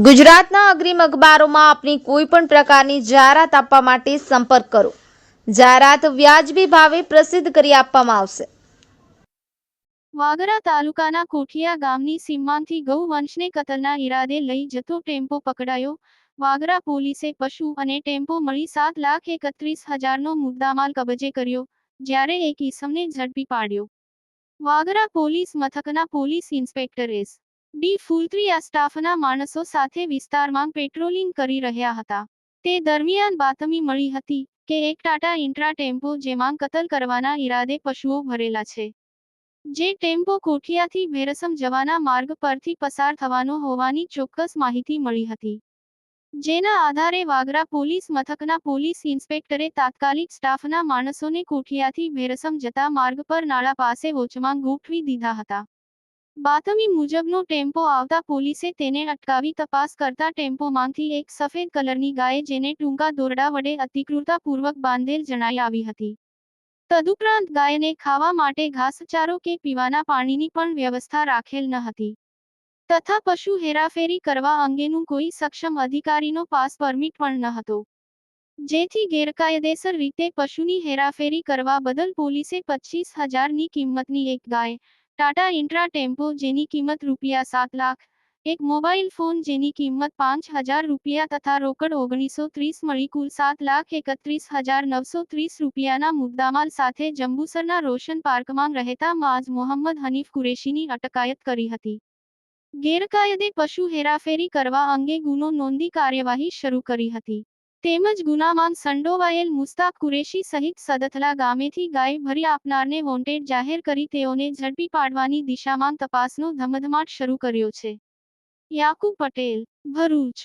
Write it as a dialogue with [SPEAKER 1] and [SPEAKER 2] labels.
[SPEAKER 1] ગુજરાતના અગ્રીમ અખબારોમાં આપની કોઈ પણ પ્રકારની જાહેરાત આપવા માટે સંપર્ક કરો. જાહેરાત વ્યાજબી ભાવે પ્રસિદ્ધ કરી આપવામાં આવશે.
[SPEAKER 2] વાગરા તાલુકાના કોઠિયા ગામની સીમમાંથી ગૌવંશને કતલના ઈરાદે લઈ જતો ટેમ્પો પકડાયો. વાગરા પોલીસે પશુ અને ટેમ્પો મળી 7,31,000નો મુદ્દામાલ કબજે કર્યો, જ્યારે એક ઈસમને ઝડપી પાડ્યો. વાગરા પોલીસ મથકના પોલીસ ઇન્સ્પેક્ટર એસ.ડી. ફૂલત્રી આ સ્ટાફના માણસો સાથે વિસ્તારમાં પેટ્રોલિંગ કરી રહ્યા હતા. તે દરમિયાન બાતમી મળી હતી કે એક ટાટા ઇન્ટ્રા ટેમ્પો જેમાં કતલ કરવાના ઈરાદે પશુઓ ભરેલા છે. જે ટેમ્પો કોઠિયાથી ભેરસમ જવાના માર્ગ પરથી પસાર થવાનો હોવાની ચોક્કસ માહિતી મળી હતી. જેના આધારે વાગરા પોલીસ મથકના પોલીસ ઇન્સ્પેક્ટરે તાત્કાલિક સ્ટાફના માણસોને કોઠિયાથી ભેરસમ જતા માર્ગ પર નાળા પાસે વોચમાં ગોઠવી દીધા હતા. બાતમી મુજબનો ટેમ્પો આવતા પોલીસે તેને અટકાવી તપાસ કરતા ટેમ્પોમાંથી એક સફેદ કલરની ગાય જેને ટૂંકા દોરડા વડે અતિક્રૂરતાપૂર્વક બાંધેલ જણાઈ આવી હતી. તદુપરાંત ગાયને ખાવા માટે ઘાસચારો કે પીવાના પાણીની પણ વ્યવસ્થા રાખેલ ન હતી. તથા પશુ હેરાફેરી કરવા અંગેનું કોઈ સક્ષમ અધિકારીનો પાસ પરમિટ પણ ન હતો. જેથી ગેરકાયદેસર રીતે પશુની હેરાફેરી કરવા બદલ પોલીસે 25,000ની કિંમતની એક ગાય, ટાટા ઇન્ટ્રા ટેમ્પો જેની કિંમત ₹7 લાખ, એક મોબાઈલ ફોન જેની કિંમત ₹5,000 તથા રોકડ 1930 મળી કુલ ₹7,31,930ના મુદ્દામાલ સાથે જંબુસરના રોશન પાર્કમાં રહેતા માઝ મોહમ્મદ હનીફ કુરેશીની અટકાયત કરી હતી. ગેરકાયદે પશુ હેરાફેરી કરવા અંગે ગુનો નોંધી કાર્યવાહી શરૂ કરી હતી. તેમજ ગુનામાં સંડોવાયેલ મુસ્તાક કુરેશી સહિત સદથલા ગામેથી ગાય ભરી આપનારને વોન્ટેડ જાહેર કરી તેઓને ઝડપી પાડવાની દિશામાં તપાસનો ધમધમાટ શરૂ કર્યો છે. યાકુબ પટેલ, ભરૂચ.